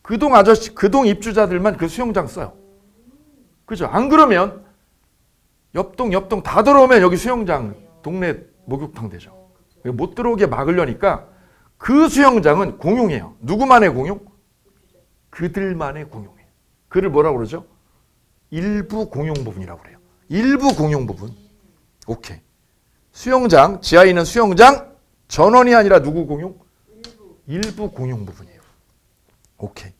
그 동 아저씨, 그 동 입주자들만 그 수영장 써요. 그죠? 안 그러면 옆동 다 들어오면 여기 수영장, 동네 목욕탕 되죠. 못 들어오게 막으려니까 그 수영장은 공용이에요. 누구만의 공용? 그들만의 공용이에요. 그를 뭐라고 그러죠? 일부 공용 부분이라고 그래요. 일부 공용 부분. 오케이. 수영장, 지하에 있는 수영장 전원이 아니라 누구 공용? 일부 공용 부분이에요. 오케이.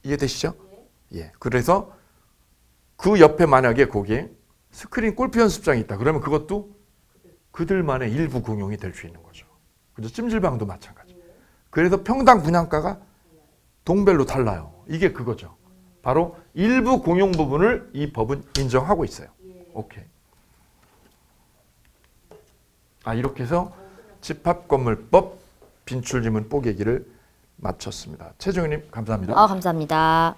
이해되시죠? 예. 그래서 그 옆에 만약에 거기에 스크린 골프 연습장이 있다. 그러면 그것도 그들만의 일부 공용이 될 수 있는 거죠. 그죠? 찜질방도 마찬가지. 그래서 평당 분양가가 동별로 달라요. 이게 그거죠. 바로 일부 공용 부분을 이 법은 인정하고 있어요. 오케이. 이렇게 해서 집합건물법 빈출지문 뽀개기를 마쳤습니다. 최종현님 감사합니다. 감사합니다.